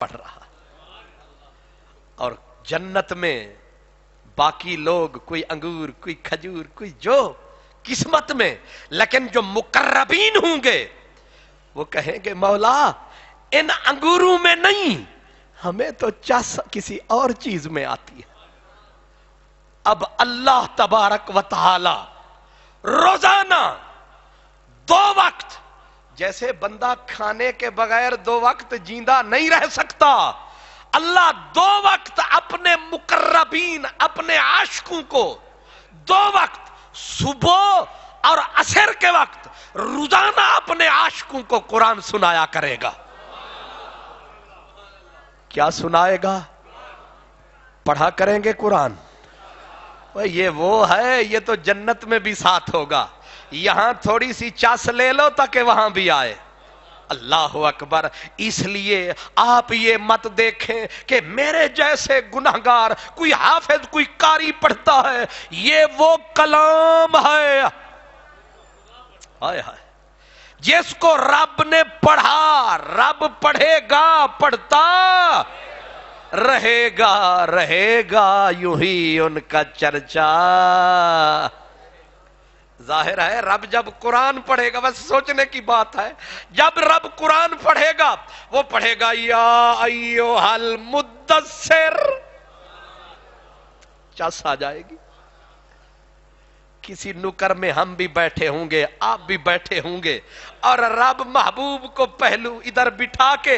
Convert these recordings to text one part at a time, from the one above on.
پڑھ رہا اور جنت میں باقی لوگ کوئی انگور کوئی کھجور کوئی جو قسمت میں، لیکن جو مقربین ہوں گے وہ کہیں گے مولا ان انگوروں میں نہیں، ہمیں تو چس کسی اور چیز میں آتی ہے۔ اب اللہ تبارک و تعالی روزانہ 2 وقت، جیسے بندہ کھانے کے بغیر 2 وقت جیندہ نہیں رہ سکتا، اللہ 2 وقت اپنے مقربین اپنے عاشقوں کو 2 وقت صبح اور عصر کے وقت روزانہ اپنے عاشقوں کو قرآن سنایا کرے گا۔ کیا سنائے گا؟ پڑھا کریں گے قرآن۔ یہ وہ ہے، یہ تو جنت میں بھی ساتھ ہوگا، یہاں تھوڑی سی چاس لے لو تاکہ وہاں بھی آئے۔ اللہ اکبر۔ اس لیے آپ یہ مت دیکھیں کہ میرے جیسے گنہگار کوئی حافظ کوئی قاری پڑھتا ہے، یہ وہ کلام ہے ہائے ہائے جس کو رب نے پڑھا، رب پڑھے گا، پڑھتا رہے گا یوں ہی ان کا چرچا۔ ظاہر ہے رب جب قرآن پڑھے گا، بس سوچنے کی بات ہے، جب رب قرآن پڑھے گا وہ پڑھے گا یا ایھا المدثر، چس آ جائے گی۔ کسی نکر میں ہم بھی بیٹھے ہوں گے، آپ بھی بیٹھے ہوں گے، اور رب محبوب کو پہلو ادھر بٹھا کے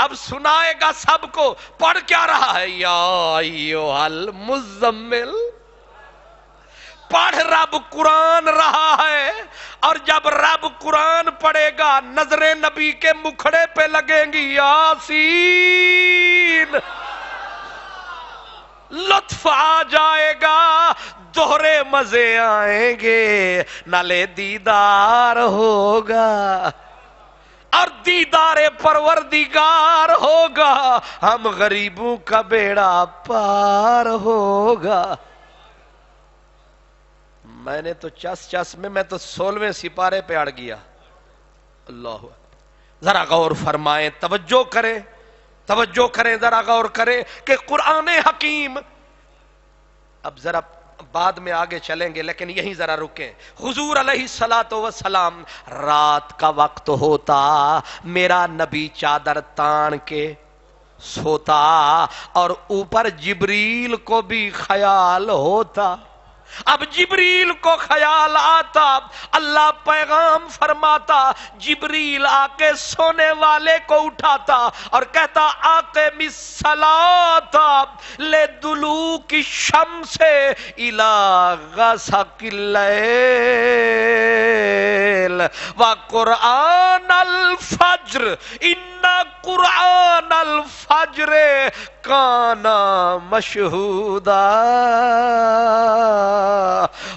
اب سنائے گا سب کو۔ پڑھ کیا رہا ہے؟ یا ایھا المزمل۔ پڑھ رب قرآن رہا ہے، اور جب رب قرآن پڑھے گا نظریں نبی کے مکھڑے پہ لگیں گی، یاسین، لطف آ جائے گا، دوہرے مزے آئیں گے، نالے دیدار ہوگا اور دیدار پروردگار ہوگا، ہم غریبوں کا بیڑا پار ہوگا۔ میں نے تو چس میں تو 16ویں سپارے پہ اڑ گیا۔ اللہ ذرا غور فرمائیں، توجہ کریں، ذرا غور کریں کہ قرآن حکیم، اب ذرا بعد میں آگے چلیں گے لیکن یہیں ذرا رکیں۔ حضور علیہ السلام رات کا وقت ہوتا، میرا نبی چادر تان کے سوتا، اور اوپر جبریل کو بھی خیال ہوتا۔ اب جبریل کو خیال آتا، اللہ پیغام فرماتا، جبریل آ کے سونے والے کو اٹھاتا اور کہتا اقم الصلاۃ لدلوک الشمس الی غسق اللیل وقرآن الفجر ان قرآن الفجر کان مشہودا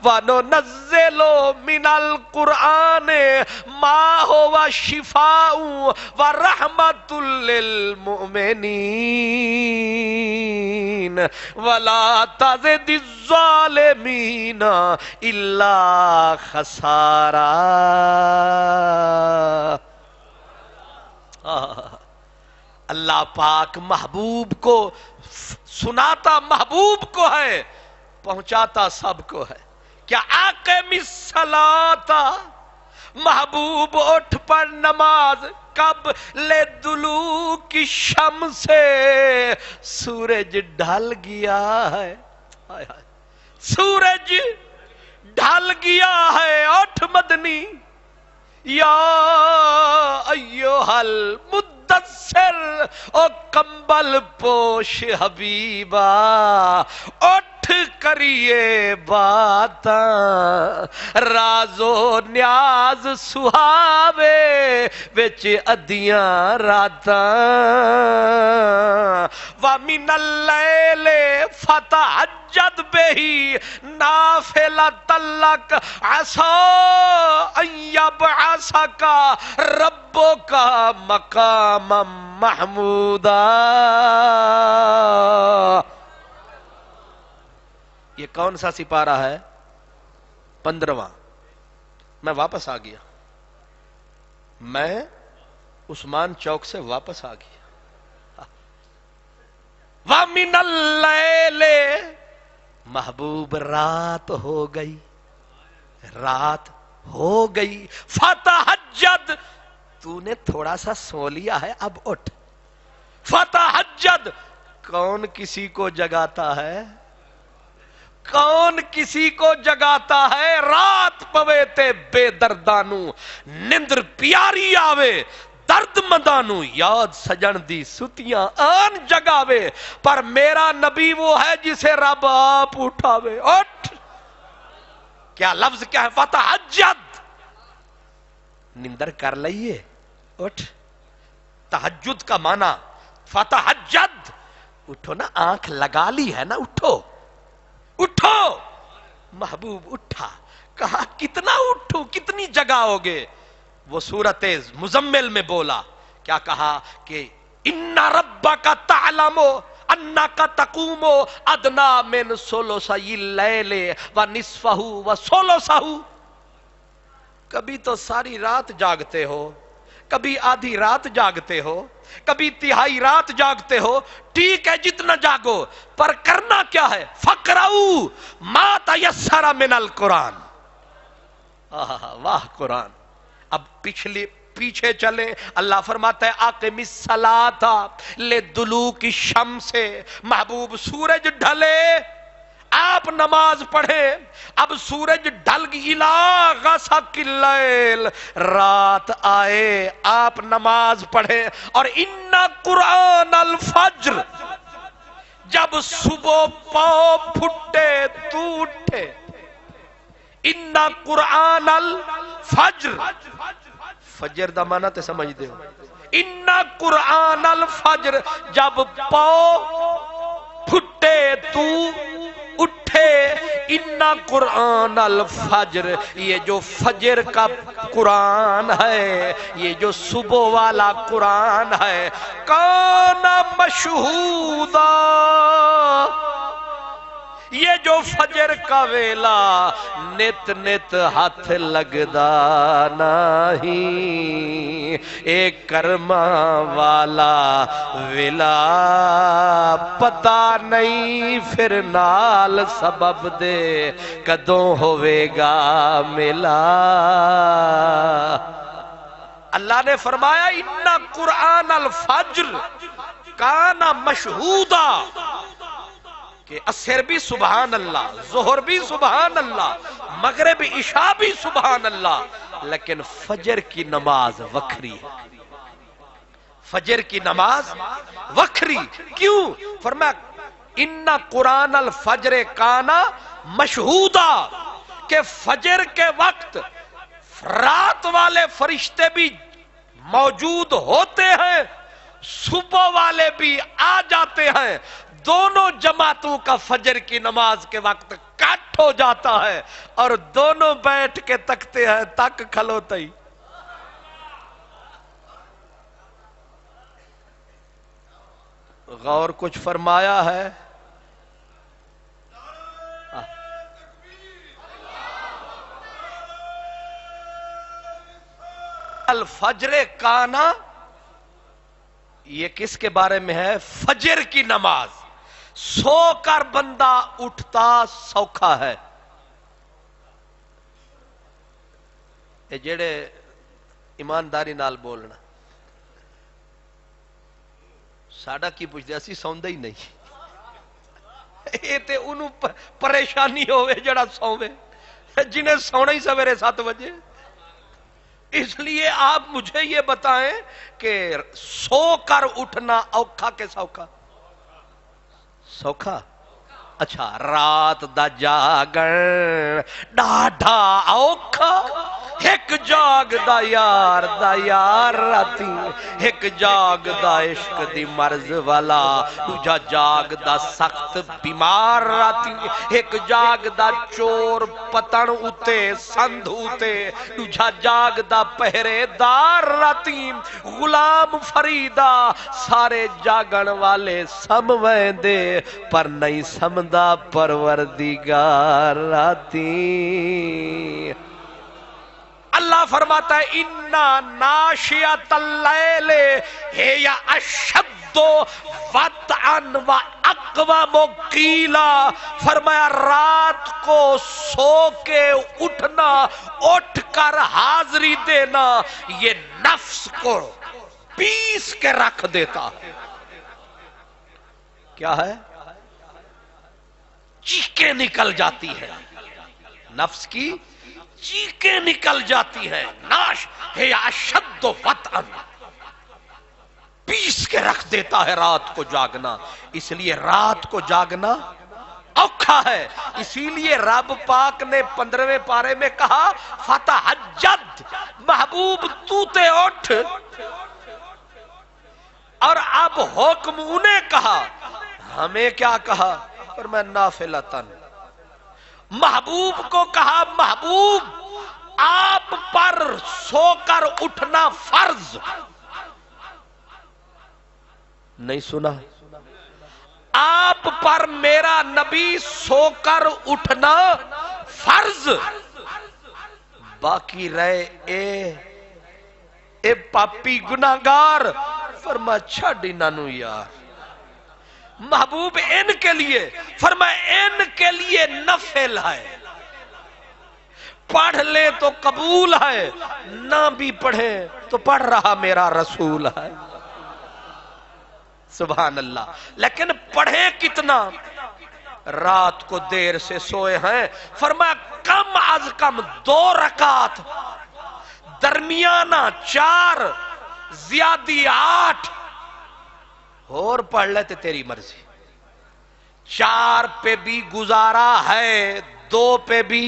وَنُنَزِّلُ مِنَ الْقُرْآنِ مَا هُوَ شِفَاءٌ وَرَحْمَةٌ لِّلْمُؤْمِنِينَ وَلَا تَزِدِ الظَّالِمِينَ إِلَّا خَسَارًا۔ اللہ پاک محبوب کو سناتا محبوب کو ہے، پہنچاتا سب کو ہے۔ کیا اقم الصلاۃ، محبوب اٹھ پڑھ نماز، کب؟ لدلوک الشمس، سورج ڈھل گیا ہے، سورج ڈھل گیا ہے، اٹھ مدنی، یا ایھا المدثر، او کمبل پوش حبیبا، اٹھ کریے باتاں، راز و نیاز سہاوے وچ ادیاں راتاں، وَمِنَ اللَّيْلِ فَتَہجد بِہ نافلۃ لک عسیٰ ان یبعثک ربک مقاما محمودا۔ یہ کون سا سپارہ ہے؟ 15واں۔ میں واپس آ گیا، میں عثمان چوک سے واپس آ گیا، وَمِنَ اللَّيْلِ محبوب رات ہو گئی، رات ہو گئی، فتہجد تو نے تھوڑا سا سو لیا ہے اب اٹھ، فتہجد کون کسی کو جگاتا ہے، کون کسی کو جگاتا ہے، رات پوے تے بے دردانو نندر پیاری آوے، درد مندانو یاد سجن دی ستیاں آن جگاوے، پر میرا نبی وہ ہے جسے رب آپ اٹھاوے، اٹھ، کیا لفظ کیا ہے، فتہجد، نندر کر لئیے، اٹھ، تہجد کا معنی فتہجد، اٹھو نا، آنکھ لگا لی ہے نا، اٹھو اٹھو، محبوب اٹھا، کہا کتنا اٹھو، کتنی جگاؤ گے، وہ سورت مزمل میں بولا، کیا کہا کہ ان ربک تعلم انک تقوم ادنی من ثلثی اللیل ونصفہ وثلثہ، کبھی تو ساری رات جاگتے ہو، کبھی آدھی رات جاگتے ہو، کبھی تہائی رات جاگتے ہو، ٹھیک ہے جتنا جاگو، پر کرنا کیا ہے، فقرؤ ما تیسر من القرآن، واہ قرآن۔ اب پیچھے چلیں، اللہ فرماتا ہے اقم الصلاۃ لدلوک الشمس، محبوب سورج ڈھلے آپ نماز پڑھیں، اب سورج ڈھل گیا، غسق اللیل، رات آئے آپ نماز پڑھیں، اور ان قرآن الفجر، جب صبح پاؤں پھٹے تو اٹھے، ان قرآن الفجر، فجر دا معنی تے سمجھ دے ہو، ان قرآن الفجر، جب پاؤں پھٹے تو اٹھے، ان قرآن الفجر، یہ جو فجر کا قرآن ہے، یہ جو صبح والا قرآن ہے، کان مشہودا، یہ جو فجر کا ویلا نت نت ہاتھ لگدا نہیں، ایک کرما والا ویلا پتا نہیں، پھر نال سبب دے کدوں ہوئے گا ملا۔ اللہ نے فرمایا ان قرآن الفجر کان مشہودا، کہ عصر بھی سبحان اللہ، ظہر بھی سبحان اللہ، مغرب عشاء بھی سبحان اللہ، لیکن فجر کی نماز وکھری ہے، فجر کی نماز وکھری، کیوں؟ فرمایا ان قرآن الفجر کانا مشہودا، کہ فجر کے وقت رات والے فرشتے بھی موجود ہوتے ہیں، صبح والے بھی آ جاتے ہیں، دونوں جماعتوں کا فجر کی نماز کے وقت کٹ ہو جاتا ہے، اور دونوں بیٹھ کے تکتے ہیں، تک کھلوتے ہی۔ غور کچھ فرمایا ہے؟ الفجر کانا، یہ کس کے بارے میں ہے؟ فجر کی نماز۔ سو کر بندہ اٹھتا سوکھا ہے، یہ جڑے ایمانداری نال بولنا، ساڑا کی پوچھتے اسی سوندے ہی نہیں، یہ تے انہوں پریشانی ہوئے جڑا سووے، جنہیں سونا ہی سویرے 7 بجے۔ اس لیے آپ مجھے یہ بتائیں کہ سو کر اٹھنا اوکھا کے سوکھا؟ سوکھا؟ اچھا، رات دا جاگن ڈاڈھا اوکھا، ایک جاگ دا یار راتی، ایک جاگ دا عشق دی مرض والا، دوجا جاگ دا سخت بیمار راتی، ایک جاگ دا چور پتن اتے سندھ اتے، دوجا جاگ دا پہرے دار راتی، غلام فریدہ سارے جاگن والے سمویں دے، پر نہیں سمدہ پروردگار راتی۔ اللہ فرماتا ہے اِنَّا نَاشِيَةَ اللَّيْلِ هِيَ أَشَدُّ وطئن و اقوام قیلا، فرمایا رات کو سو کے اٹھنا، اٹھ کر حاضری دینا، یہ نفس کو پیس کے رکھ دیتا ہے۔ کیا ہے؟ چیخیں نکل جاتی ہے، نفس کی چیخیں نکل جاتی ہے۔ ناش ہے اشد وطئن، پیس کے رکھ دیتا ہے رات کو جاگنا۔ اس لیے رات کو جاگنا اوکھا ہے، اسی لیے رب پاک نے 15ویں پارے میں کہا فتہجد، محبوب تو تے اٹھ۔ اور اب حکم انہیں کہا، ہمیں کیا کہا؟ فرمایا نافلتن، محبوب کو کہا محبوب آپ پر سو کر اٹھنا فرض۔ نہیں سنا؟ آپ پر میرا نبی سو کر اٹھنا فرض، باقی رہے اے پاپی گناہگار، فرما چھڑ انہوں یار۔ محبوب ان کے لیے، فرمایا ان کے لیے نفل ہے، پڑھ لے تو قبول ہے، نہ بھی پڑھے تو پڑھ رہا میرا رسول ہے۔ سبحان اللہ۔ لیکن پڑھے کتنا؟ رات کو دیر سے سوئے ہیں، فرمایا کم از کم 2 رکعت، درمیانہ 4، زیادی 8، اور پڑھ لیتے تیری مرضی۔ 4 پہ بھی گزارا ہے، 2 پہ بھی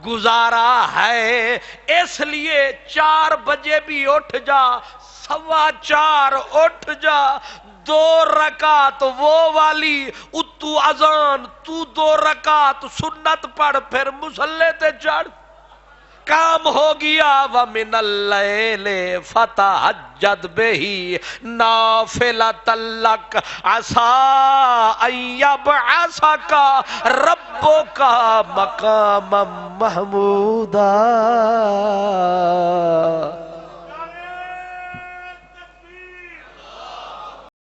گزارا ہے، اس لیے 4 بجے بھی اٹھ جا، 4:15 اٹھ جا، 2 رکعت وہ والی، اتو اذان، تو 2 رکعت سنت پڑھ، پھر مصلی تے چڑھ، کام ہو گیا۔ وَمِنَ اللَّيْلِ فَتَہجد بِهِ نَافِلَةً لَكَ عَسَىٰ أَن يَبْعَثَكَ رَبُّكَ مَقَامًا مَحْمُودًا۔